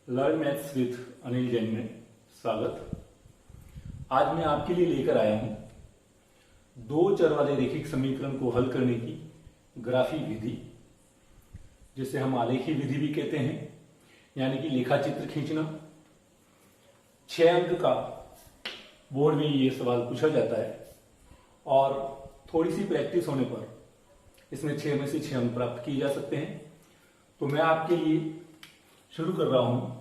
Learn maths with Anil Jain में स्वागत। आज मैं आपके लिए लेकर आया हूं दो चर वाले रैखिक समीकरण को हल करने की ग्राफी विधि, जिसे हम आलेखी विधि भी कहते हैं, यानी कि लेखा चित्र खींचना। 6 अंक का बोर्ड में ये सवाल पूछा जाता है और थोड़ी सी प्रैक्टिस होने पर इसमें 6 में से 6 अंक प्राप्त किए जा सकते हैं। तो मैं आपके लिए शुरू कर रहा हूं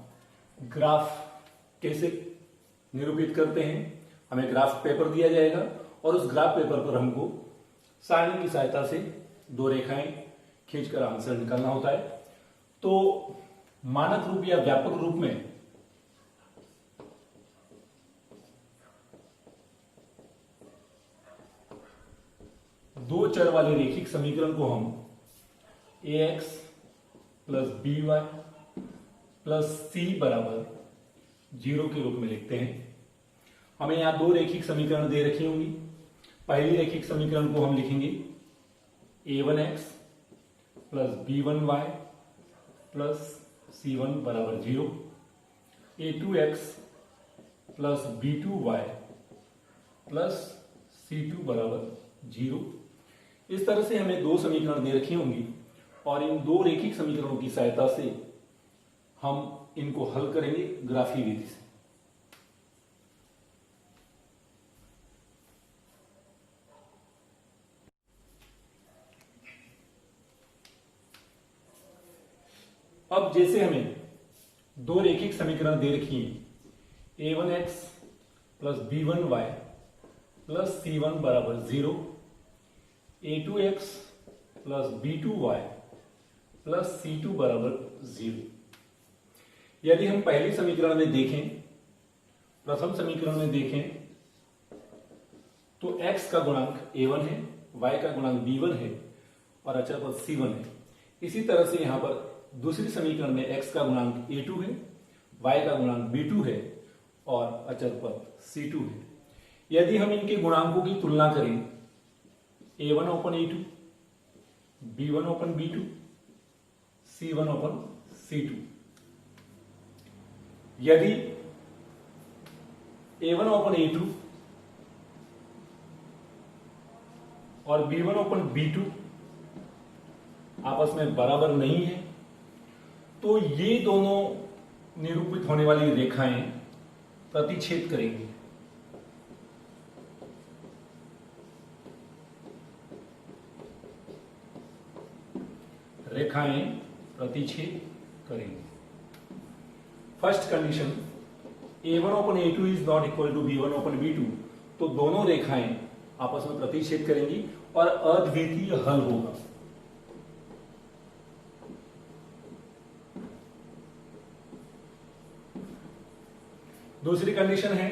ग्राफ कैसे निरूपित करते हैं। हमें ग्राफ पेपर दिया जाएगा और उस ग्राफ पेपर पर हमको सारणी की सहायता से दो रेखाएं खींचकर आंसर निकालना होता है। तो मानक रूप या व्यापक रूप में दो चर वाले रैखिक समीकरण को हम ax प्लस by प्लस सी बराबर 0 के रूप में लिखते हैं। हमें यहां दो रैखिक समीकरण दे रखी होंगी। पहली रैखिक समीकरण को हम लिखेंगे a1x plus b1y plus c1 बराबर 0, a2x plus b2y plus c2 बराबर 0। इस तरह से हमें दो समीकरण दे रखी होंगी और इन दो रैखिक समीकरणों की सहायता से हम इनको हल करेंगे ग्राफी विधि से। अब जैसे हमें दो रैखिक समीकरण दे रखी है a1x plus b1y plus c1 बराबर 0, a2x plus b2y plus c2 बराबर 0। यदि हम पहले समीकरण में देखें, प्रथम समीकरण में देखें तो x का गुणांक a1 है, y का गुणांक b1 है और अचर पद c1 है। इसी तरह से यहां पर दूसरी समीकरण में x का गुणांक a2 है, y का गुणांक b2 है और अचर पद c2 है। यदि हम इनके गुणांकों की तुलना करें a1 upon a2, b1 upon b2, c1 upon c2, यदि a1 ओपन a2 और b1 ओपन b2 आपस में बराबर नहीं है तो ये दोनों निरूपित होने वाली रेखाएं प्रतिच्छेद करेंगी। रेखाएं प्रतिच्छेद करेंगी। First condition a1 upon a2 is not equal to b1 upon b2, तो दोनों रेखाएं आपस में प्रतिच्छेद करेंगी और अद्वितीय हल होगा। दूसरी कंडीशन है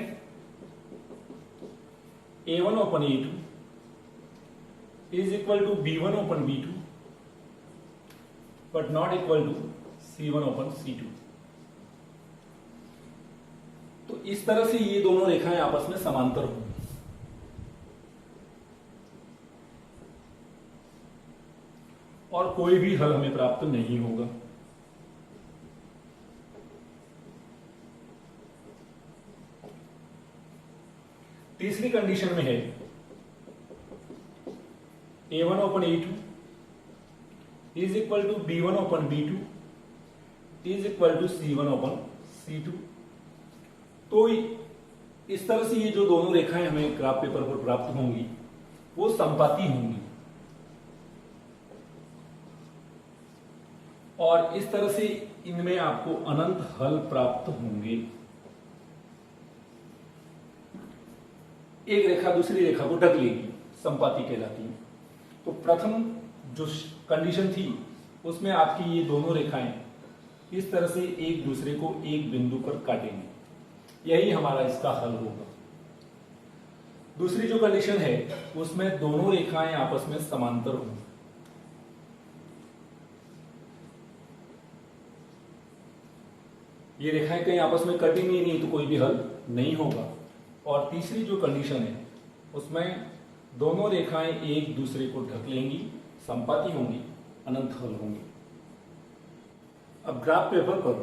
a1 upon a2 is equal to b1 upon b2 but not equal to c1 upon c2। तो इस तरह से ये दोनों रेखाएं आपस में समांतर होंगी। और कोई भी हल हमें प्राप्त नहीं होगा। तीसरी कंडीशन में है a1 upon a2 is equal to b1 upon b2 is equal to c1 upon c2। तो इस तरह से ये जो दोनों रेखाएं हमें ग्राफ पेपर पर प्राप्त होंगी वो समपाती होंगी और इस तरह से इनमें आपको अनंत हल प्राप्त होंगे। एक रेखा दूसरी रेखा को ढक लेगी, समपाती कहलाती है। तो प्रथम जो कंडीशन थी उसमें आपकी ये दोनों रेखाएं इस तरह से एक दूसरे को एक बिंदु पर काटेंगी, यही हमारा इसका हल होगा। दूसरी जो कंडीशन है उसमें दोनों रेखाएं आपस में समांतर होंगी। ये रेखाएं कहीं आपस में कटेंगी नहीं तो कोई भी हल नहीं होगा। और तीसरी जो कंडीशन है उसमें दोनों रेखाएं एक दूसरे को ढक लेंगी, समपाती होंगी, अनंत हल होंगी। अब ग्राफ पेपर पर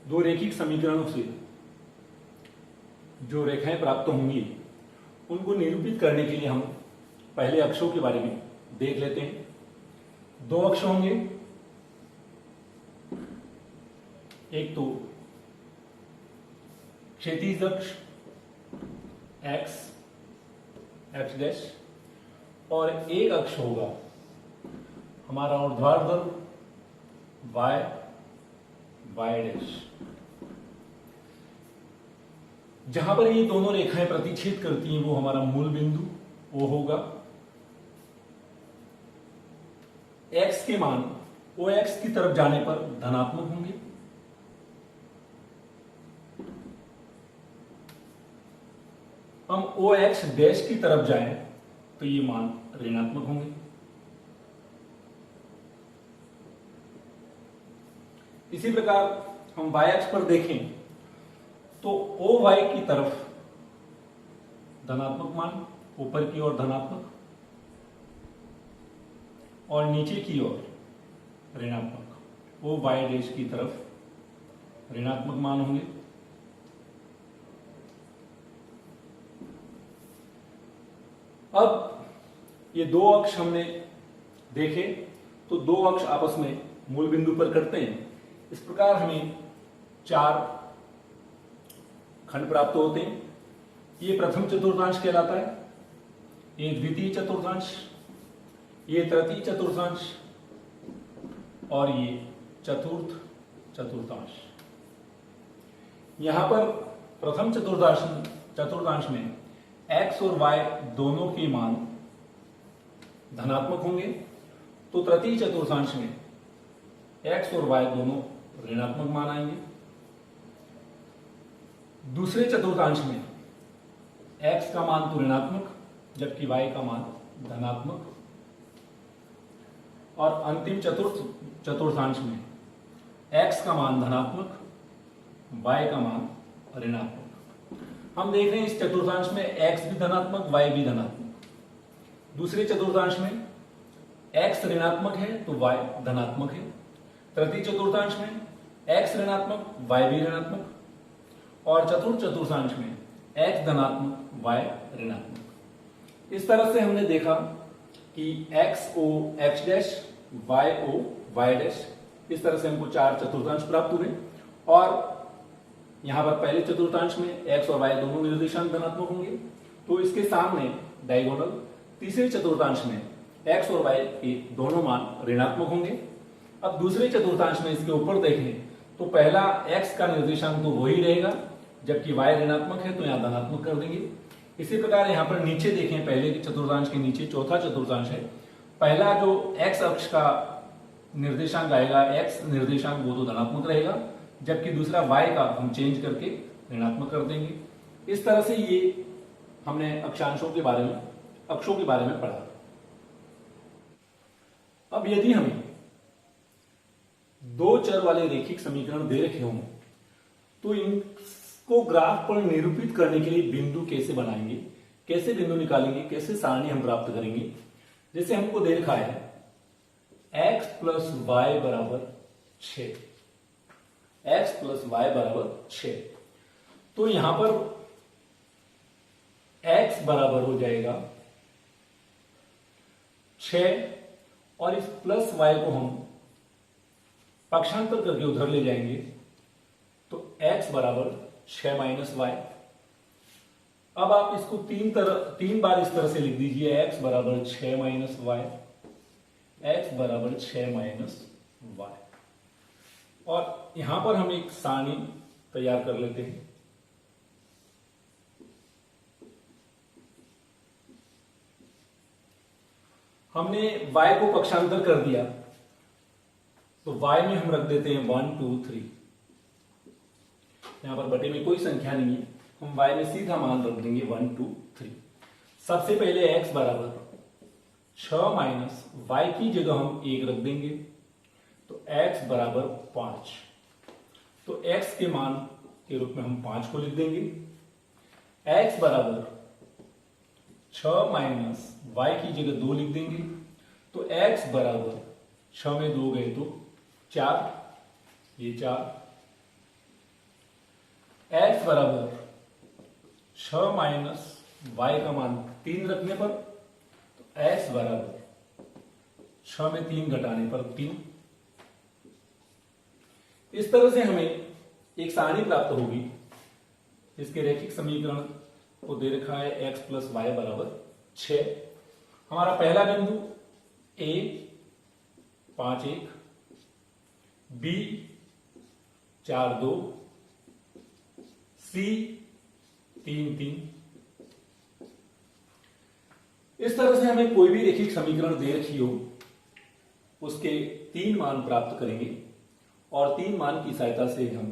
दो रैखिक समीकरणों से जो रेखाएं प्राप्त होंगी उनको निरूपित करने के लिए हम पहले अक्षों के बारे में देख लेते हैं। दो अक्ष होंगे, एक तो क्षैतिज अक्ष एक्स एक्स डैश और एक अक्ष होगा हमारा ऊर्ध्वाधर वाई वाई डैश। जहां पर ये दोनों रेखाएं प्रतिच्छेद करती हैं वो हमारा मूल बिंदु वो होगा। x के मान ओ एक्स की तरफ जाने पर धनात्मक होंगे, हम ओ एक्स डैश की तरफ जाएं तो ये मान ऋणात्मक होंगे। इसी प्रकार हम y अक्ष पर देखें तो ओ वाई की तरफ धनात्मक मान, ऊपर की ओर धनात्मक और नीचे की ओर ऋणात्मक। ओ वाई डैश की तरफ ऋणात्मक मान होंगे। अब ये दो अक्ष हमने देखे तो दो अक्ष आपस में मूल बिंदु पर करते हैं। इस प्रकार हमें चार खंड प्राप्त होते हैं। ये प्रथम चतुर्थांश कहलाता है, ये द्वितीय चतुर्थांश, ये तृतीय चतुर्थांश और ये चतुर्थ चतुर्थांश। यहां पर प्रथम चतुर्थांश में x और y दोनों के मान धनात्मक होंगे, तो तृतीय चतुर्थांश में x और y दोनों ऋणात्मक मान आएंगे। दूसरे चतुर्थांश में x का मान तो ऋणात्मक जबकि y का मान धनात्मक और अंतिम चतुर्थांश में x का मान धनात्मक y का मान ऋणात्मक। हम देख रहे हैं इस चतुर्थांश में x भी धनात्मक y भी धनात्मक। दूसरे चतुर्थांश में x ऋणात्मक है तो y धनात्मक है। तृतीय चतुर्थांश में x ऋणात्मक y भी ऋणात्मक और चतुर्थ चतुर्थांश में x धनात्मक y ऋणात्मक। इस तरह से हमने देखा कि x o x dash y o y dash, इस तरह से हमको चार चतुर्थांश प्राप्त हुए और यहां पर पहले चतुर्थांश में x और y दोनों निर्देशांक धनात्मक होंगे तो इसके सामने डायगोनल। तीसरे चतुर्थांश में x और y के दोनों मान ऋणात्मक होंगे। अब दूसरे चतुर्थांश में इसके ऊपर देखें तो पहला x का निर्देशांक तो वही रहेगा जबकि y ऋणात्मक है तो यहां धनात्मक कर देंगे। इसी प्रकार यहां पर नीचे देखें, पहले के चतुर्थांश के नीचे चौथा चतुर्थांश है, पहला जो x अक्ष का निर्देशांक आएगा x निर्देशांक वो तो धनात्मक रहेगा जबकि दूसरा y का हम चेंज करके ऋणात्मक कर देंगे। इस तरह से ये हमने अक्षांशों के बारे में, अक्षों के बारे में पढ़ा। अब यदि हमें दो चर वाले रैखिक समीकरण दे रखे हों तो इनको ग्राफ पर निरूपित करने के लिए बिंदु कैसे बनाएंगे, कैसे बिंदु निकालेंगे, कैसे सारणी हम प्राप्त करेंगे। जैसे हमको दे रखा है x प्लस वाई बराबर 6, x प्लस वाई बराबर 6, तो यहां पर x बराबर हो जाएगा 6 और इस प्लस y को हम पक्षांतर करके उधर ले जाएंगे तो x बराबर 6 माइनस वाई। अब आप इसको तीन बार इस तरह से लिख दीजिए, x बराबर 6 माइनस वाई, x बराबर 6 माइनस वाई। और यहां पर हम एक सारणी तैयार कर लेते हैं। हमने y को पक्षांतर कर दिया तो y में हम रख देते हैं 1 2 3। यहां पर बटे में कोई संख्या नहीं है, हम y में सीधा मान रख देंगे 1 2 3। सबसे पहले x बराबर 6 माइनस y की जगह हम 1 रख देंगे तो x बराबर 5। तो x के मान के रूप में हम 5 को लिख देंगे। x बराबर 6 माइनस y की जगह 2 लिख देंगे तो x बराबर 6 में 2 गए तो 4, ये 4 x बराबर 6 माइनस y का मान 3 रखने पर तो x बराबर 6 में 3 घटाने पर 3। इस तरह से हमें एक सारणी प्राप्त होगी। इसके रैखिक समीकरण को दे रखा है x प्लस वाई बराबर 6। हमारा पहला बिंदु a 5 1, b 4 2, c 3 3। इस तरह से हमें कोई भी रैखिक समीकरण दे रखी हो उसके 3 मान प्राप्त करेंगे और 3 मान की सहायता से हम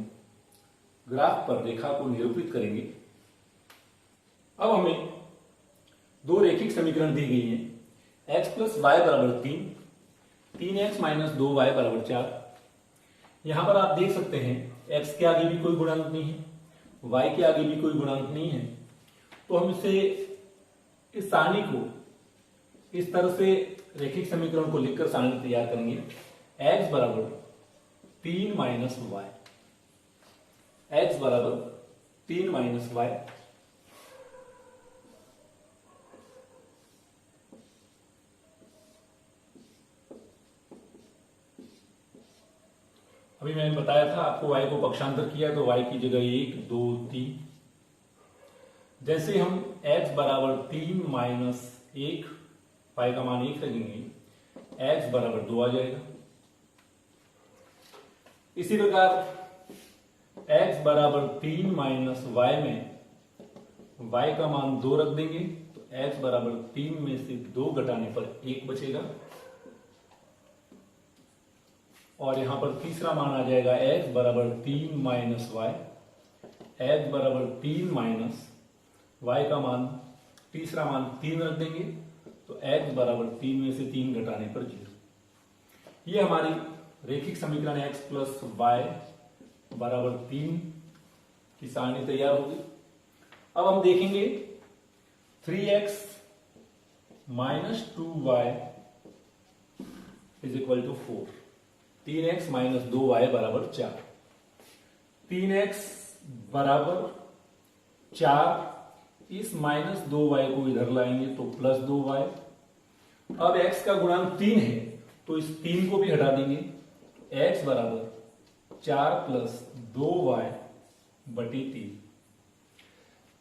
ग्राफ पर रेखा को निरूपित करेंगे। अब हमें 2 रैखिक समीकरण दी गई हैं। x प्लस वाई बराबर 3, 3x माइनस 2y बराबर 4। यहां पर आप देख सकते हैं x के आगे भी कोई गुणांक नहीं है, y के आगे भी कोई गुणांक नहीं है। तो हम इसे इस सारणी को इस तरह से रैखिक समीकरण को लिखकर सारणी तैयार करेंगे। x बराबर 3 माइनस वाई, x बराबर 3 माइनस वाई। अभी मैंने बताया था आपको y को पक्षांतर किया तो y की जगह 1 2 3। जैसे हम x बराबर 3 माइनस 1, y का मान 1 रखेंगे, x बराबर 2 आ जाएगा। इसी प्रकार x बराबर 3 माइनस वाई में y का मान 2 रख देंगे तो x बराबर 3 में से 2 घटाने पर 1 बचेगा। और यहां पर तीसरा मान आ जाएगा x बराबर 3 माइनस वाई, x बराबर 3 माइनस y का मान तीसरा मान 3 रख देंगे तो x बराबर 3 में से 3 घटाने पर 0। ये हमारी रैखिक समीकरण x प्लस वाई बराबर 3 की सारणी तैयार होगी। अब हम देखेंगे 3x minus 2y is equal to 4। 3x minus 2y बराबर 4। 3x बराबर 4, इस माइनस 2y को इधर लाएंगे तो प्लस 2y। अब x का गुणांक 3 है तो इस 3 को भी हटा देंगे। x बराबर 4 प्लस 2y बटी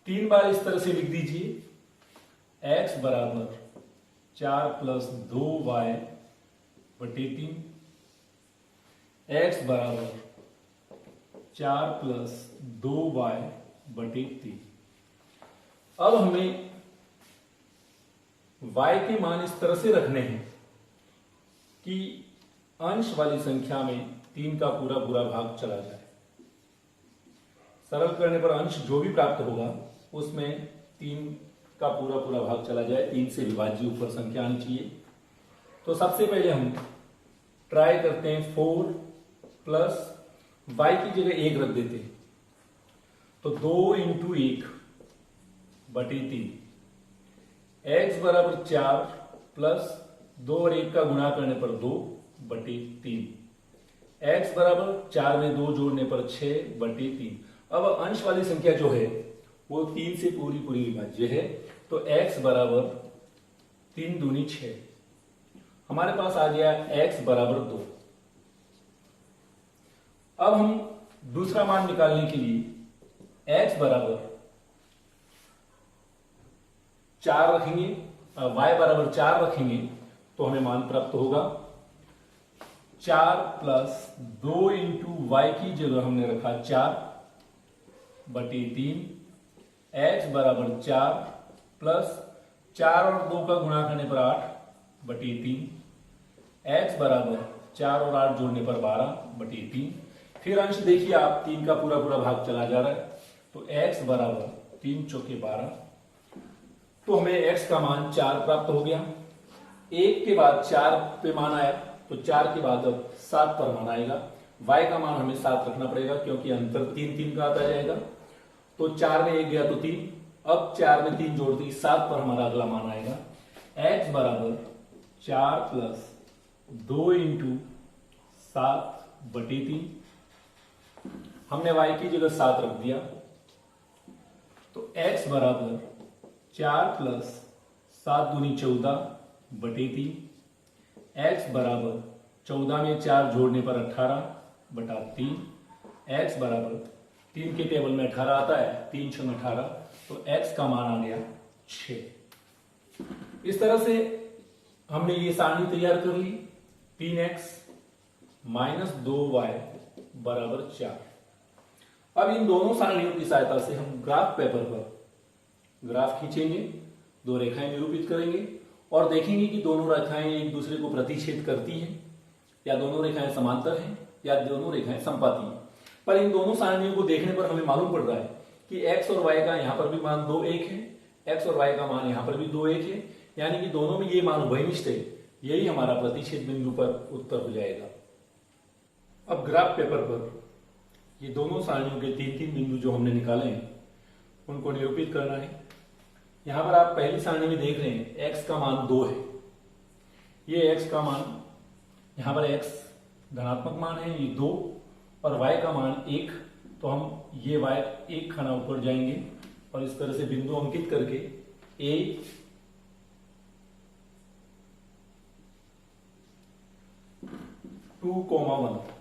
3 बार इस तरह से लिख दीजिए। x बराबर 4 प्लस 2y बटी 3, x बराबर 4 प्लस 2y बटी 3। अब हमें y के मान इस तरह से रखने हैं कि अंश वाली संख्या में 3 का पूरा पूरा भाग चला जाए। सरल करने पर अंश जो भी प्राप्त होगा उसमें 3 का पूरा पूरा भाग चला जाए, 3 से विभाज्य ऊपर संख्या आनी चाहिए। तो सबसे पहले हम ट्राई करते हैं 4 प्लस y की जगह 1 रख देते हैं तो 2 इंटू 1 बटी 3। x बराबर 4 प्लस 2 और 1 का गुणा करने पर 2 बटी 3। x बराबर 4 में 2 जोड़ने पर 6 बटी 3। अब अंश वाली संख्या जो है वो 3 से पूरी पूरी विभाज्य है तो x बराबर 3 दूनी 6। हमारे पास आ गया x बराबर 2। अब हम दूसरा मान निकालने के लिए x बराबर 4 रखेंगे, y बराबर 4 रखेंगे तो हमें मान प्राप्त होगा 4 प्लस 2 इंटू वाई की जगह हमने रखा 4 बटी 3। x बराबर 4 प्लस 4 और 2 का गुणा करने पर 8 बटी 3। x बराबर 4 और 8 जोड़ने पर 12 बटी 3। फिर अंश देखिए आप, 3 का पूरा पूरा भाग चला जा रहा है तो x बराबर 3 चौके 12। तो हमें x का मान 4 प्राप्त हो गया। 1 के बाद 4 पे मान आया तो 4 के बाद अब 7 पर मान आएगा। y का मान हमें 7 रखना पड़ेगा क्योंकि अंतर 3 3 का आता जाएगा। तो 4 में 1 गया तो 3, अब 4 में 3 जोड़ दी, 7 पर हमारा अगला मान आएगा। x बराबर 4 प्लस 2 इंटू 7 बटी 3। हमने y की जगह 7 रख दिया x बराबर 4 प्लस 7 दूनी 14 बटे 3, x बराबर 14 में 4 जोड़ने पर 18 बटा 3, x बराबर 3 के टेबल में 18 आता है, 3 छंग 18, तो x का मान आ गया 6। इस तरह से हमने ये सारणी तैयार कर ली। 3x माइनस 2y बराबर 4। अब इन दोनों सारणियों की सहायता से हम ग्राफ पेपर पर ग्राफ खींचेंगे, दो रेखाएं निरूपित करेंगे और देखेंगे कि दोनों रेखाएं एक दूसरे को प्रतिच्छेद करती हैं या दोनों रेखाएं समांतर हैं या दोनों रेखाएं समपाती हैं। पर इन दोनों सारणियों को देखने पर हमें मालूम पड़ रहा है कि x और y का यहां पर भी मान 2 1 है, x और y का मान यहां पर भी 2 1 है, यानी कि दोनों में ये मान उभयनिष्ठ है। यही हमारा प्रतिच्छेद बिंदु पर उत्तर हो जाएगा। अब ग्राफ पेपर पर ये दोनों सारणियों के 3-3 बिंदु जो हमने निकाले हैं उनको निरूपित करना है। यहां पर आप पहली सारणी में देख रहे हैं x का मान 2 है, ये x का मान, यहां पर x धनात्मक मान है, ये 2 और y का मान 1, तो हम ये y एक खाना ऊपर जाएंगे और इस तरह से बिंदु अंकित करके a 2,1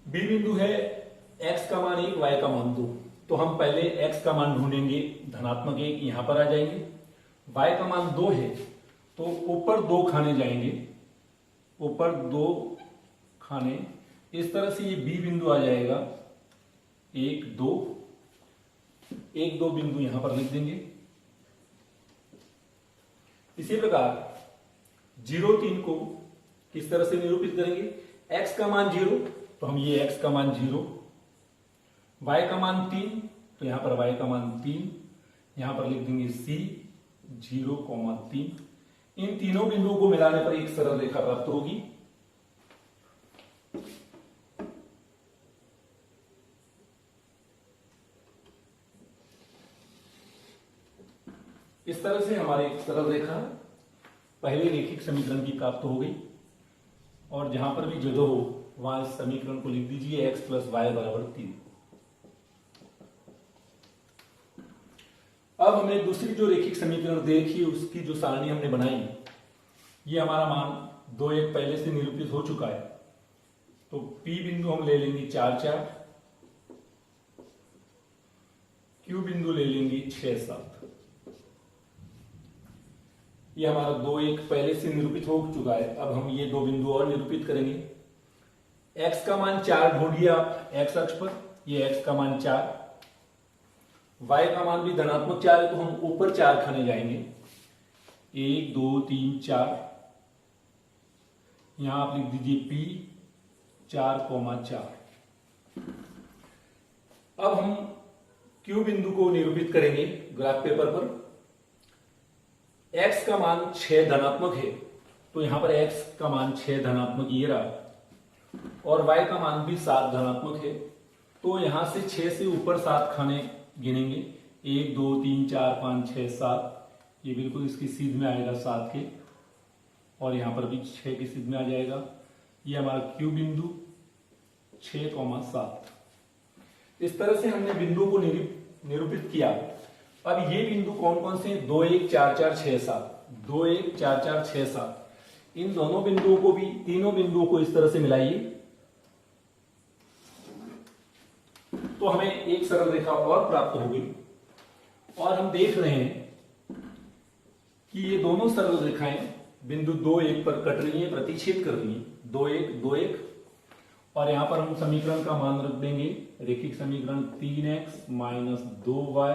बी बिंदु है x का मान 1 y का मान 2, तो हम पहले x का मान ढूंढेंगे धनात्मक 1, यहां पर आ जाएंगे। y का मान 2 है तो ऊपर 2 खाने जाएंगे, ऊपर 2 खाने, इस तरह से ये बी बिंदु आ जाएगा 1 2, 1 2 बिंदु यहां पर लिख देंगे। इसी प्रकार 0 3 को किस तरह से निरूपित करेंगे, x का मान 0 तो हम ये x का मान 0, y का मान 3 तो यहां पर y का मान 3, यहां पर लिख देंगे c 0,3। इन तीनों बिंदुओं को मिलाने पर एक सरल रेखा प्राप्त होगी। इस तरह से हमारी एक सरल रेखा पहले रेखिक समीकरण की प्राप्त हो गई और जहां पर भी जगह हो वहां इस समीकरण को लिख दीजिए x प्लस वाई बराबर 3। अब हमने दूसरी जो रेखिक समीकरण देखी उसकी जो सारणी हमने बनाई, ये हमारा मान 2 1 पहले से निरूपित हो चुका है, तो P बिंदु हम ले लेंगे 4 4, Q बिंदु ले लेंगे 6 7। ये हमारा 2 1 पहले से निरूपित हो चुका है। अब हम ये दो बिंदु और निरूपित करेंगे। x का मान 4 ढूंढिए आप x अक्ष पर, ये x का मान 4, y का मान भी धनात्मक 4 है तो हम ऊपर 4 खाने जाएंगे, 1 2 3 4, यहां आप लिख दीजिए p 4,4। अब हम q बिंदु को निरूपित करेंगे ग्राफ पेपर पर। x का मान 6 धनात्मक है तो यहां पर x का मान 6 धनात्मक ये रहा और y का मान भी 7 धनात्मक है, तो यहां से 6 से ऊपर 7 खाने गिनेंगे, 1 2 3 4 5 6 7, ये बिल्कुल इसकी सीध में आएगा 7 के, और यहां पर भी 6 की सीध में आ जाएगा। ये हमारा q बिंदु 6,7। इस तरह से हमने बिंदुओं को निरूपित किया। अब ये बिंदु कौन कौन से, 2 1 4 4 6 7, 2 1 4 4 6 7, इन दोनों बिंदुओं को भी, तीनों बिंदुओं को इस तरह से मिलाइए तो हमें एक सरल रेखा और प्राप्त होगी। और हम देख रहे हैं कि ये दोनों सरल रेखाएं बिंदु 2 1 पर कट रही हैं, प्रतिच्छेद कर रही हैं, 2 1 2 1, और यहां पर हम समीकरण का मान रख देंगे, रेखिक समीकरण 3x माइनस 2y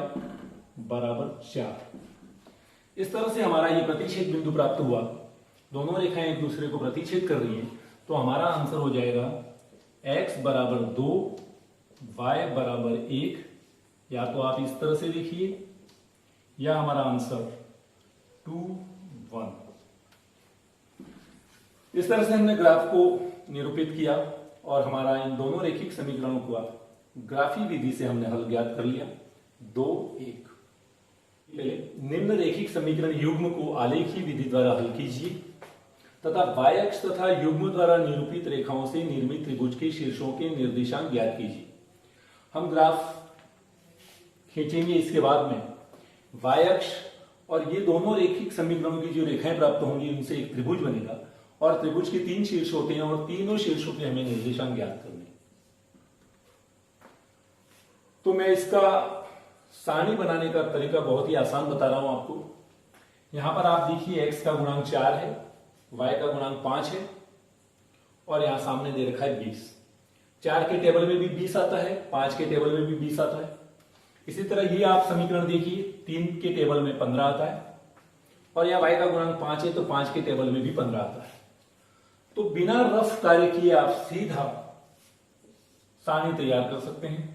बराबर 4। इस तरह से हमारा ये प्रतिच्छेद बिंदु प्राप्त हुआ। दोनों रेखाएं एक दूसरे को प्रतिच्छेद कर रही हैं, तो हमारा आंसर हो जाएगा x बराबर 2 y बराबर 1, या तो आप इस तरह से लिखिए या हमारा आंसर 2 1। इस तरह से हमने ग्राफ को निरूपित किया और हमारा इन दोनों रेखिक समीकरणों को ग्राफी विधि से हमने हल ज्ञात कर लिया 2 1। पहले निम्न रेखिक समीकरण युग्म को आलेखी विधि द्वारा हल कीजिए तथा y अक्ष तथा युग्म द्वारा निरूपित रेखाओं से निर्मित त्रिभुज के शीर्षों के निर्देशांक ज्ञात कीजिए। हम ग्राफ खींचेंगे, इसके बाद में y अक्ष और ये दोनों रेखिक समीकरणों की जो रेखाएं प्राप्त होंगी उनसे एक त्रिभुज बनेगा और त्रिभुज के 3 शीर्ष होते हैं और तीनों शीर्षों के हमें निर्देशांक ज्ञात करने। तो मैं इसका सारणी बनाने का तरीका बहुत ही आसान बता रहा हूं आपको। यहां पर आप देखिए x का गुणांक 4 है, y का गुणांक 5 है और यहां सामने दे रखा है 20। 4 के टेबल में भी 20 आता है, 5 के टेबल में भी 20 आता है। इसी तरह ये आप समीकरण देखिए, 3 के टेबल में 15 आता है और यहाँ y का गुणांक 5 है तो 5 के टेबल में भी 15 आता है। तो बिना रफ कार्य किए आप सीधा सारणी तैयार कर सकते हैं।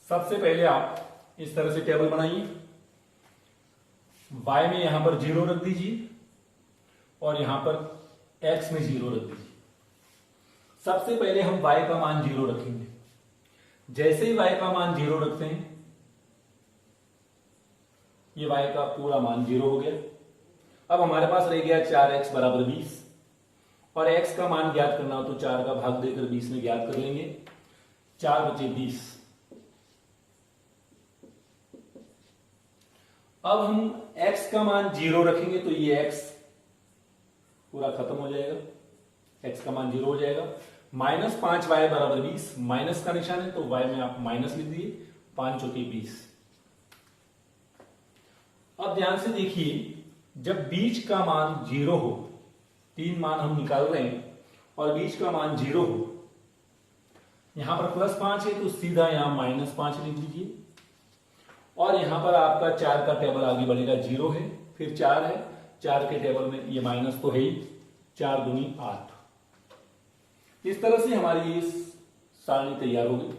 सबसे पहले आप इस तरह से टेबल बनाइए, y में यहां पर 0 रख दीजिए और यहां पर x में 0 रख दीजिए। सबसे पहले हम y का मान 0 रखेंगे। जैसे ही y का मान 0 रखते हैं, ये y का पूरा मान 0 हो गया। अब हमारे पास रह गया 4x बराबर 20 और x का मान ज्ञात करना हो तो 4 का भाग देकर 20 में ज्ञात कर लेंगे। 4 बचे 20। अब हम x का मान 0 रखेंगे तो ये x पूरा खत्म हो जाएगा, x का मान 0 हो जाएगा। -5y बराबर 20, माइनस का निशान है तो y में आप माइनस लिख दिए, 5 चौके 20। अब ध्यान से देखिए, जब बीच का मान 0 हो, 3 मान हम निकाल रहे हैं और बीच का मान 0 हो, यहां पर +5 है तो सीधा यहां -5 लिख दीजिए और यहां पर आपका 4 का टेबल आगे बढ़ेगा, 0 है फिर 4 है, 4 के टेबल में ये माइनस तो है ही, 4 दूनी 8। इस तरह से हमारी ये सारणी तैयार हो गई।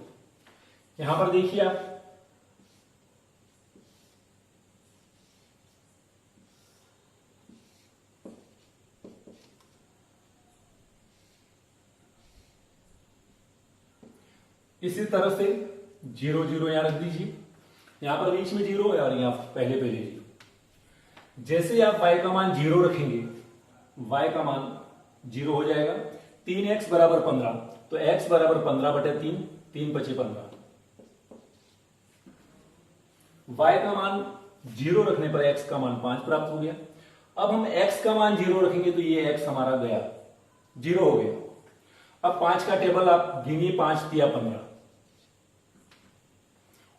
यहां पर देखिए आप, इसी तरह से 0 0 यहां रख दीजिए, यहां पर बीच में 0 है और यहां पहले 0। जैसे आप y का मान 0 रखेंगे, y का मान 0 हो जाएगा। 3x बराबर 15 तो x बराबर 15/3, 3 बचे 15। y का मान 0 रखने पर x का मान 5 प्राप्त हो गया। अब हम x का मान 0 रखेंगे तो ये x हमारा गया, 0 हो गया। अब 5 का टेबल आप गिनिए, 5 दिया 15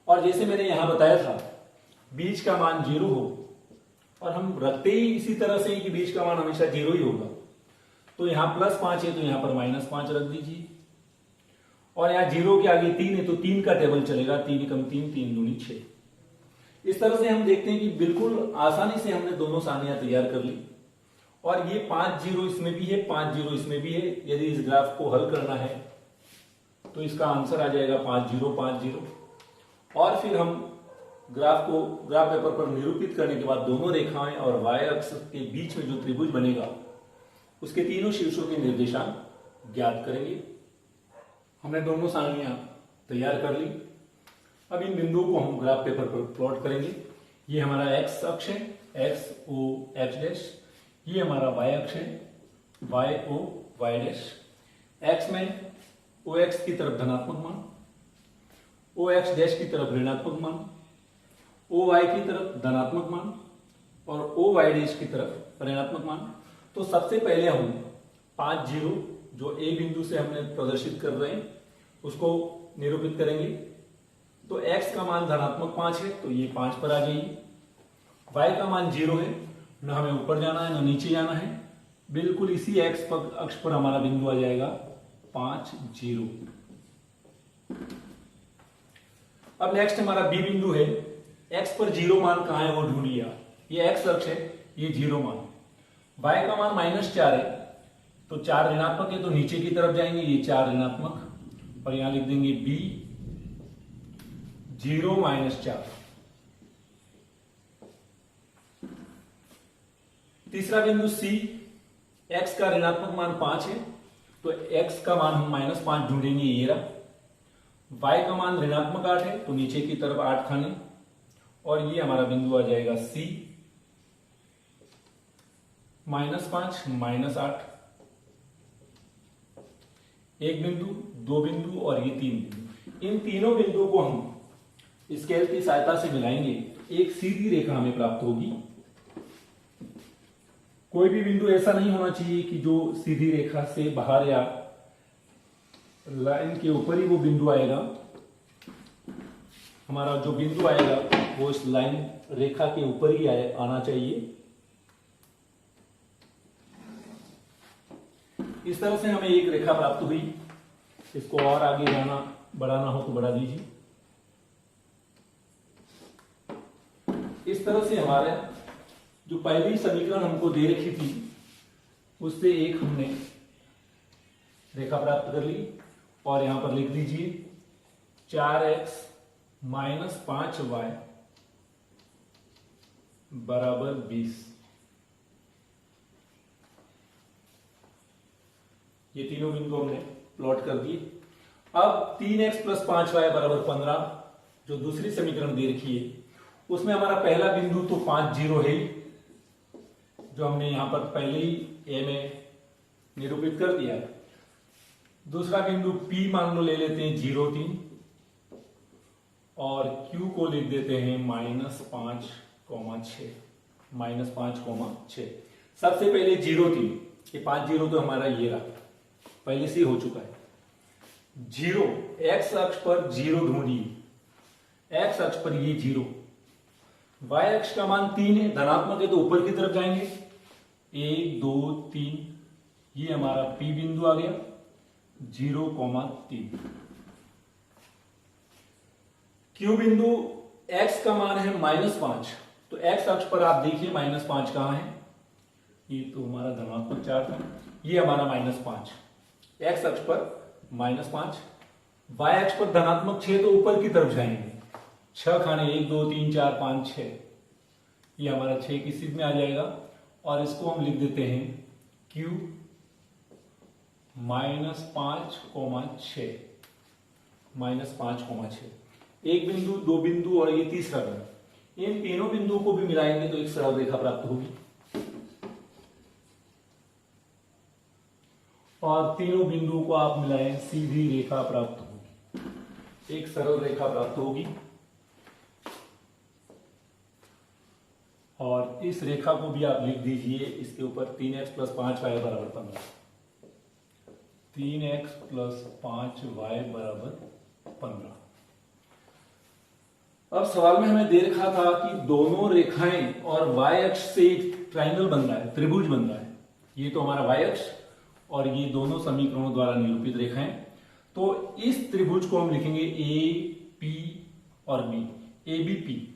और जैसे मैंने यहां बताया था बीच का मान 0 हो और हम रखते ही इसी तरह से कि बीच का मान हमेशा 0 ही होगा, तो यहां +5 है तो यहां पर -5 रख दीजिए और यहां 0 के आगे 3 है तो 3 का टेबल चलेगा, 3 एकम 3, 3 दूनी 6। इस तरह से हम देखते हैं कि बिल्कुल आसानी से हमने दोनों सारणियां तैयार कर ली और ये 5 0 इसमें भी है, 5 0 इसमें भी है। यदि इस ग्राफ को हल करना है तो इसका आंसर आ जाएगा 5 0 5 0 और फिर हम ग्राफ पेपर पर निरूपित करने के बाद दोनों रेखाएं और y अक्ष के बीच में जो त्रिभुज बनेगा उसके तीनों शीर्षों के निर्देशांक ज्ञात करेंगे। हमने दोनों सारणियां तैयार कर ली। अब इन बिंदुओं को हम ग्राफ पेपर पर प्लॉट करेंगे। ये हमारा x अक्ष है, x o x', ये हमारा y अक्ष है, y o y'। x में ox की तरफ धनात्मक मान, ox' की तरफ ऋणात्मक मान, oy की तरफ धनात्मक मान और oy' की तरफ ऋणात्मक मान। तो सबसे पहले हम 5 0 जो a बिंदु से हमने प्रदर्शित कर रहे हैं उसको निरूपित करेंगे। तो x का मान धनात्मक 5 है तो ये 5 पर आ जाइए। y का मान 0 है, न हमें ऊपर जाना है न नीचे जाना है, बिल्कुल इसी x अक्ष पर हमारा बिंदु आ जाएगा 5 0। अब नेक्स्ट हमारा b बिंदु है। x पर 0 मान कहां है वो ढूंढ लिया, ये x अक्ष है, ये 0 मान। y का मान -4 है तो 4 ऋणात्मक है तो नीचे की तरफ जाएंगे, ये 4 ऋणात्मक और यहां लिख देंगे b 0 -4। तीसरा बिंदु c, x का ऋणात्मक मान 5 है तो x का मान हम -5 ढूंढेंगे, ये रहा। y का मान ऋणात्मक 8 है तो नीचे की तरफ 8 खाने, और ये हमारा बिंदु आ जाएगा C -5 -8, एक बिंदु, दो बिंदु और ये तीन बिंदु। इन तीनों बिंदुओं को हम स्केल की सहायता से मिलाएंगे, एक सीधी रेखा हमें प्राप्त होगी। कोई भी बिंदु ऐसा नहीं होना चाहिए कि जो सीधी रेखा से बाहर या लाइन के ऊपर ही वो बिंदु आएगा। हमारा जो बिंदु आएगा वो इस लाइन रेखा के ऊपर ही आना चाहिए। इस तरह से हमें एक रेखा प्राप्त हुई। इसको और आगे बढ़ाना हो तो बढ़ा दीजिए। इस तरह से हमारे जो पहली समीकरण हमको दे रखी थी उससे एक हमने रेखा प्राप्त कर ली, और यहां पर लिख दीजिए 4x - 5y = 20। ये तीनों बिंदु हमने प्लॉट कर दिए। अब 3x + 5y = 15 जो दूसरी समीकरण दे रखी है उसमें हमारा पहला बिंदु तो 5 0 है जो हमने यहां पर पहले ही ए में निरूपित कर दिया। दूसरा बिंदु P मान लो ले लेते हैं 0 3, और Q को लिख देते हैं -5, 6। सबसे पहले 0 3, ये 5 0 तो हमारा ये रहा, पहले से हो चुका है। 0 x अक्ष पर 0 ढूंढिए, x अक्ष पर ये 0, y अक्ष का मान 3 है, धनात्मक है तो ऊपर की तरफ जाएंगे। 1 2 3, ये हमारा P बिंदु आ गया 0,3। Q बिंदु x का मान है -5, तो x अक्ष पर आप देखिए -5 कहां है, ये तो हमारा धनात्मक 4 था, ये हमारा -5, x अक्ष पर -5, y अक्ष पर धनात्मक 6 तो ऊपर की तरफ जाएंगे। 6 खाने 1 2 3 4 5 6, ये हमारा 6 की स्थिति में आ जाएगा, और इसको हम लिख देते हैं Q -5,6 एक बिंदु, दो बिंदु और ये तीसरा बिंदु, इन तीनों बिंदुओं को भी मिलाएंगे तो एक सरल रेखा प्राप्त होगी, और तीनों बिंदुओं को आप मिलाएं सीधी रेखा प्राप्त होगी, एक सरल रेखा प्राप्त होगी। और इस रेखा को भी आप लिख दीजिए, इसके ऊपर 3x + 5y = 15, 3x + 5y = 15। अब सवाल में हमें दे रखा था कि दोनों रेखाएं और y अक्ष से एक ट्रायंगल बन रहा है, त्रिभुज बन रहा है। ये तो हमारा y अक्ष और ये दोनों समीकरणों द्वारा निरूपित रेखाएं। तो इस त्रिभुज को हम लिखेंगे ए पी और B, A B P,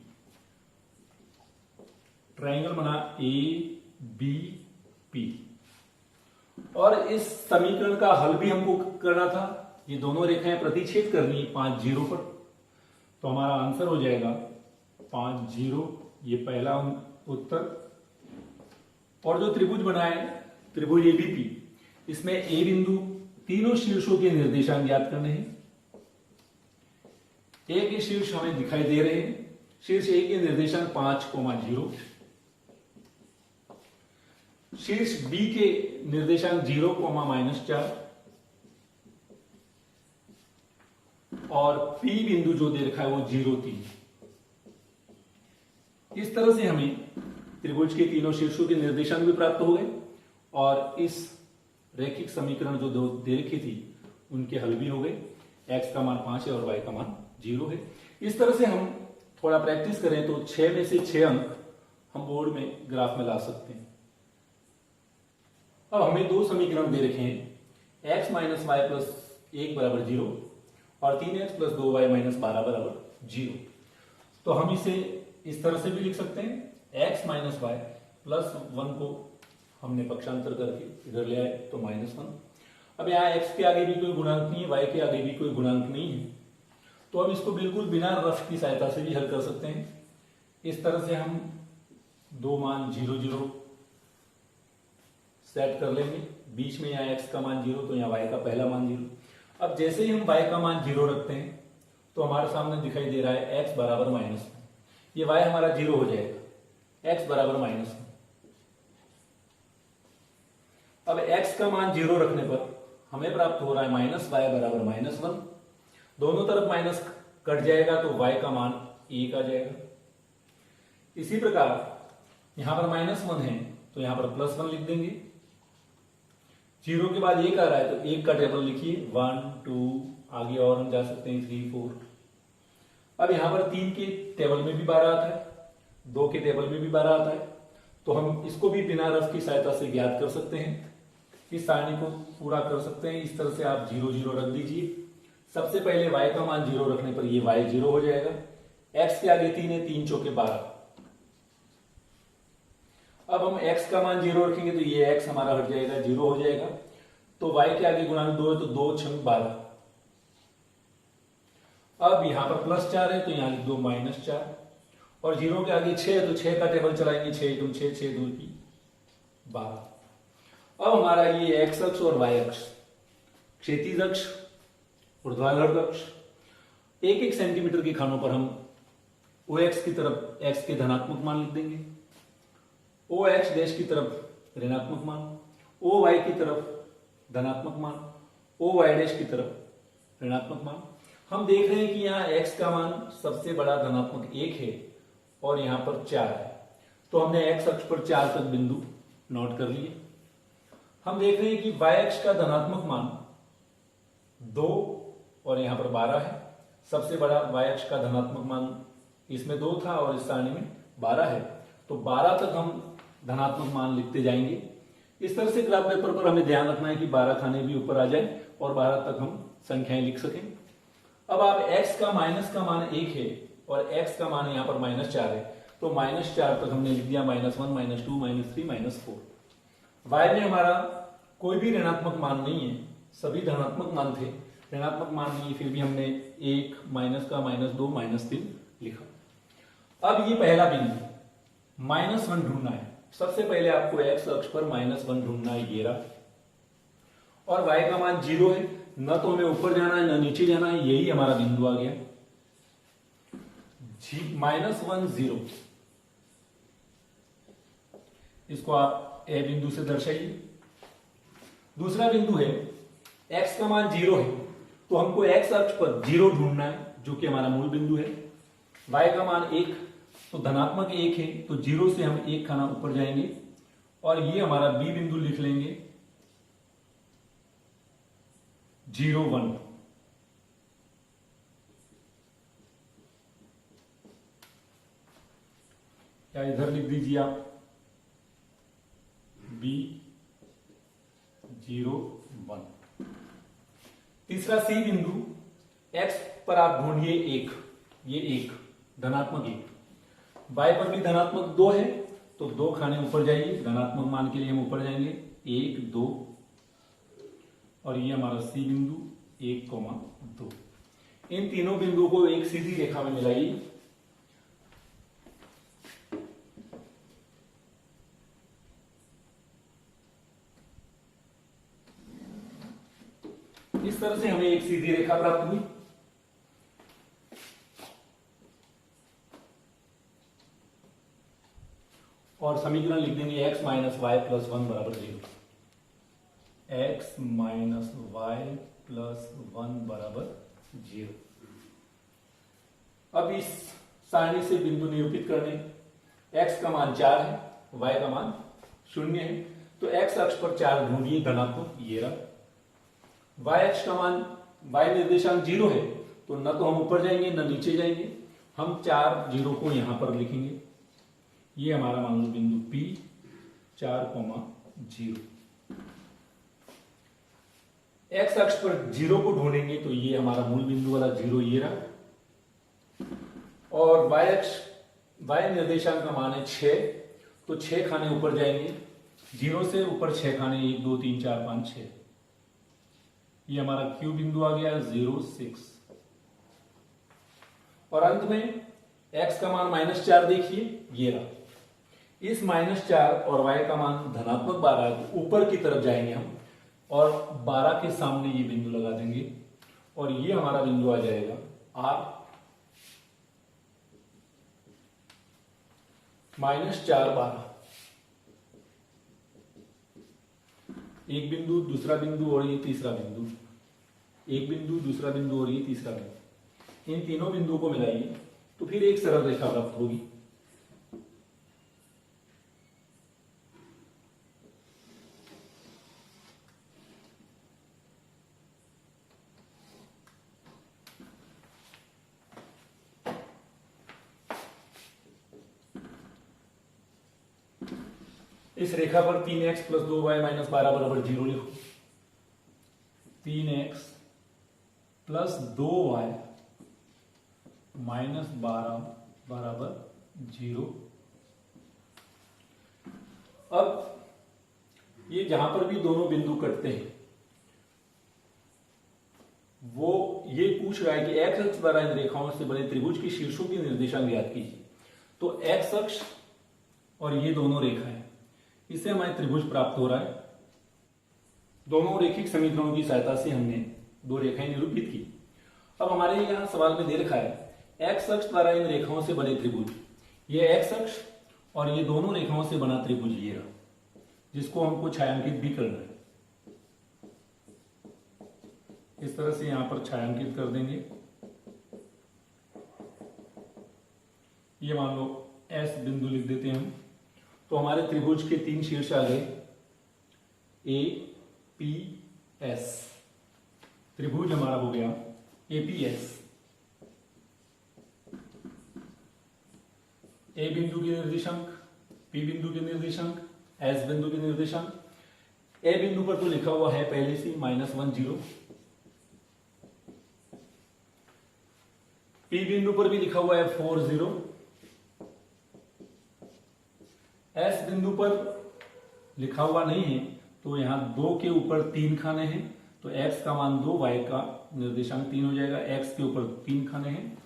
triangle बना ए बी पी। और इस समीकरण का हल भी हमको करना था, ये दोनों रेखाएं प्रतिच्छेद करनी है 5 0 पर, तो हमारा आंसर हो जाएगा 5 0, ये पहला उत्तर। और जो त्रिभुज बनाए त्रिभुज एबीपी, इसमें ए बिंदु तीनों शीर्षों के निर्देशांक ज्ञात करने हैं। ए के शीर्ष हमें दिखाई दे रहे हैं, शीर्ष ए के निर्देशांक 5,0, शीर्ष बी के निर्देशांक 0,-4, और पी बिंदु जो दे रखा है वो 0 3। इस तरह से हमें त्रिभुज के तीनों शीर्षों के निर्देशांक भी प्राप्त हो गए, और इस रैखिक समीकरण जो दो दे रखी थी उनके हल भी हो गए। x का मान 5 है और y का मान 0 है। इस तरह से हम थोड़ा प्रैक्टिस करें तो 6 में से 6 अंक हम बोर्ड में ग्राफ में ला सकते हैं। अब हमें दो समीकरण दे रखे हैं, x - y + 1 = 0 और 3x + 2y - 12 = 0। तो हम इसे इस तरह से भी लिख सकते हैं, x - y +1 को हमने पक्षांतर करके इधर ले आए तो -1। अब यहाँ x के आगे भी कोई गुणांक नहीं है, y के आगे भी कोई गुणांक नहीं है, तो हम इसको बिल्कुल बिना रफ की सहायता से भी हल कर सकते हैं। इस तरह से हम दो मान 0 0 सेट कर लेंगे, बीच में यहाँ x का मान 0 तो यहाँ y का पहला मान 0। अब जैसे ही हम y का मान 0 रखते हैं तो हमारे सामने दिखाई दे रहा है x बराबर -1। ये y हमारा 0 हो जाएगा, x बराबर -1। अब x का मान 0 रखने पर हमें प्राप्त हो रहा है -y बराबर -1। दोनों तरफ माइनस कट जाएगा तो y का मान 1 आ जाएगा। इसी प्रकार यहां पर -1 है तो यहां पर +1 लिख देंगे। 0 के बाद 1 आ रहा है तो 1 का टेबल लिखिए, 1 2, आगे और हम जा सकते हैं 3 4। अब यहां पर 3 के टेबल में भी 12 आता है, 2 के टेबल में भी 12 आता है, तो हम इसको भी बिना रफ की सहायता से ज्ञात कर सकते हैं। इस सारणी को पूरा कर सकते हैं। इस तरह से आप 0 0 रख दीजिए। सबसे पहले y का मान 0 रखने पर ये y 0 हो जाएगा। x के आगे 3 है, 3 चौके 12। अब हम x का मान 0 रखेंगे तो ये x हमारा हट जाएगा, 0 हो जाएगा। तो y के आगे गुणा 2 है तो 2 6 12। अब यहां पर +4 है तो यहां लिख दो -4, और 0 के आगे 6 है तो 6 का टेबल चलाएंगे, 6 2 6 6 2 की 12। अब हमारा ये x अक्ष और y अक्ष, क्षैतिज अक्ष, ऊर्ध्वाधर अक्ष, 1 1 सेंटीमीटर के खानों पर हम OX की तरफ x के धनात्मक मान लिख देंगे, OX डैश की तरफ ऋणात्मक मान, OY की तरफ धनात्मक मान, OY डैश की तरफ ऋणात्मक मान। हम देख रहे हैं कि यहाँ x का मान सबसे बड़ा धनात्मक 1 है और यहाँ पर 4 है, तो हमने x अक्ष पर 4 तक बिंदु नोट कर लिए। हम देख रहे हैं कि y अक्ष का धनात्मक मान 2 और यहाँ पर 12 है। सबसे बड़ा y अक्ष का धनात्मक मान इसमें 2 था और इस सारणी में 12 है, तो 12 तक हम धनात्मक मान लिखते जाएंगे। इस तरह से ग्राफ पेपर पर हमें ध्यान रखना है कि 12 खाने भी ऊपर आ जाए और 12 तक हम संख्याएं लिख सकें। अब आप x का माइनस का मान 1 है और x का मान यहाँ पर -4 है, तो -4 तक हमने लिख दिया, -1 -2 -3 -4। y में हमारा कोई भी ऋणात्मक मान नहीं है, सभी धनात्मक मान थे। ऋणात्मक मान नहीं, फिर भी हमने 1 माइनस का -2 -3 लिखा। अब ये पहला बिंदु -1 ढूंढना है। सबसे पहले आपको x अक्ष पर -1 ढूंढना है, ये रहा, और y का मान 0 है, न तो हमें ऊपर जाना है न नीचे जाना है, यही हमारा बिंदु आ गया -1 0। इसको आप a बिंदु से दर्शाइए। दूसरा बिंदु है x का मान 0 है, तो हमको x अक्ष पर 0 ढूंढना है, जो कि हमारा मूल बिंदु है। y का मान 1, तो धनात्मक 1 है, तो 0 से हम 1 खाना ऊपर जाएंगे और ये हमारा b बिंदु लिख लेंगे 0 1। या इधर लिख दीजिए आप b 0 1। तीसरा c बिंदु, x पर आप ढूंढिए 1, ये 1 धनात्मक 1, y पर भी धनात्मक 2 है, तो 2 खाने ऊपर जाइए, धनात्मक मान के लिए हम ऊपर जाएंगे 1 2, और ये हमारा c बिंदु 1 2। इन तीनों बिंदुओं को एक सीधी रेखा में मिलाइए। इस तरह से हमें एक सीधी रेखा प्राप्त हुई। और समीकरण लिख देंगे x माइनस वाई प्लस 1 बराबर 0। x माइनस वाई प्लस 1 बराबर 0। अब इस सारणी से बिंदु निरूपित करने, x का मान 4 है, y का मान 0 है, तो x अक्ष पर 4 ढूंढिए धनात्मक, ये रहा। y अक्ष का मान, y निर्देशांक 0 है, तो न तो हम ऊपर जाएंगे न नीचे जाएंगे, हम 4 0 को यहां पर लिखेंगे। ये हमारा मान लो बिंदु P 4 0। x अक्ष पर 0 को ढूंढेंगे तो ये हमारा मूल बिंदु वाला 0 ये रहा, और y अक्ष, y निर्देशांक का मान है 6, तो 6 खाने ऊपर जाएंगे, 0 से ऊपर 6 खाने, 1 2 3 4 5 6, ये हमारा Q बिंदु आ गया 0 6। और अंत में x का मान -4 देखिए, ये रहा। इस -4 और y का मान धनात्मक 12 है, तो ऊपर की तरफ जाएंगे हम और 12 के सामने ये बिंदु लगा देंगे और ये हमारा बिंदु आ जाएगा r -4 12, एक बिंदु, दूसरा बिंदु और ये तीसरा बिंदु, एक बिंदु, दूसरा बिंदु और ये तीसरा बिंदु, इन तीनों बिंदुओं को मिलाइए तो फिर एक सरल रेखा प्राप्त होगी। इस रेखा पर 3x + 2y - 12 बराबर 0 लिखो। 3x + 2y - 12 बराबर 0। अब ये जहां पर भी दोनों बिंदु कटते हैं वो ये पूछ रहा है कि x अक्ष द्वारा इन रेखाओं से बने त्रिभुज की शीर्षों की निर्देशांक ज्ञात कीजिए। तो x अक्ष और ये दोनों रेखाएं, इससे हमारे त्रिभुज प्राप्त हो रहा है। दोनों रैखिक समीकरणों की सहायता से हमने दो रेखाएं निरूपित की। अब हमारे यहां सवाल में दे रखा है x अक्ष द्वारा इन रेखाओं से बने त्रिभुज, ये x अक्ष और ये दोनों रेखाओं से बना त्रिभुज ये रहा, जिसको हमको छायांकित भी करना है। इस तरह से यहां पर छायांकित कर देंगे। ये मान लो S बिंदु लिख देते हैं हम। तो हमारे त्रिभुज के 3 शीर्ष आ गए APS। त्रिभुज हमारा हो गया APS। A बिंदु की निर्देशांक, P बिंदु की निर्देशांक, S बिंदु की निर्देशांक। A बिंदु पर तो लिखा हुआ है पहले से -1 0। P बिंदु पर भी लिखा हुआ है 4 0। S बिंदु पर लिखा हुआ नहीं है तो यहां 2 के ऊपर 3 खाने हैं, तो x का मान 2, y का निर्देशांक 3 हो जाएगा। x के ऊपर 3 खाने हैं,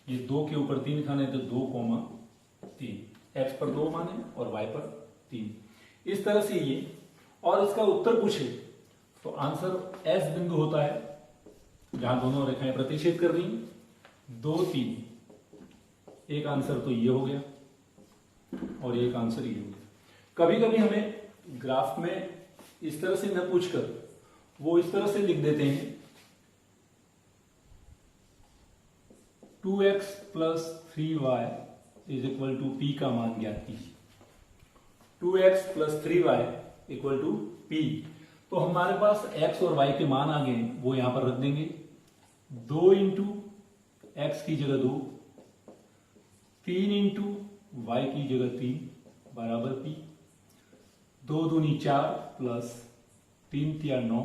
ये 2 के ऊपर 3 खाने तो 2, 3, x पर 2 मान है और y पर 3। इस तरह से ये, और इसका उत्तर पूछे तो आंसर S बिंदु होता है जहां दोनों रेखाएं प्रतिच्छेद कर रही हैं। 2 3, एक आंसर तो ये हो गया और एक आंसर ये हो गया। कभी कभी हमें ग्राफ में इस तरह से न पूछकर वो इस तरह से लिख देते हैं 2x + 3y = p का मान ज्ञात कीजिए। 2x + 3y = p। तो हमारे पास x और y के मान आ गए, वो यहां पर रख देंगे। 2 × x की जगह 2, 3 × y की जगह 3 बराबर p। 2 दूनी 4 + 3 तिया 9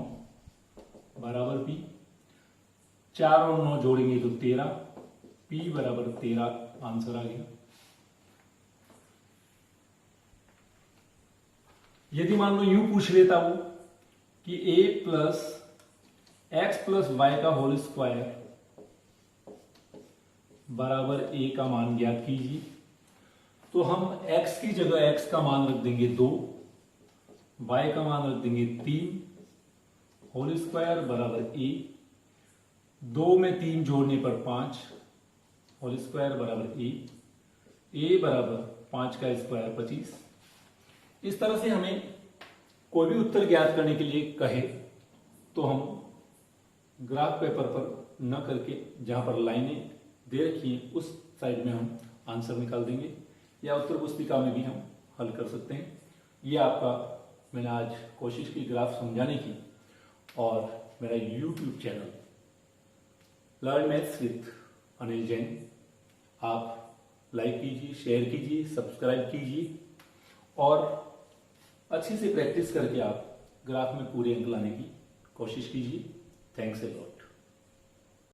बराबर p। 4 और 9 जोड़ेंगे तो 13, p बराबर 13 आंसर आ गया। यदि मान लो यूं पूछ लेता वो कि a + x + y का होल स्क्वायर बराबर a का मान ज्ञात कीजिए, तो हम x की जगह x का मान रख देंगे 2, y का मान रख देंगे 3, होल स्क्वायर बराबर a। 2 में 3 जोड़ने पर 5, होल स्क्वायर बराबर a बराबर 5 का स्क्वायर 25। इस तरह से हमें कोई भी उत्तर ज्ञात करने के लिए कहे तो हम ग्राफ पेपर पर न करके जहां पर लाइनें दे रखी हैं उस साइड में हम आंसर निकाल देंगे, या उत्तर पुस्तिका में भी हम हल कर सकते हैं। ये आपका मैंने आज कोशिश की ग्राफ समझाने की, और मेरा YouTube channel learn maths with Anil Jain आप लाइक कीजिए, शेयर कीजिए, सब्सक्राइब कीजिए, और अच्छे से प्रैक्टिस करके आप ग्राफ में पूरे अंक लाने की कोशिश कीजिए। Thanks a lot.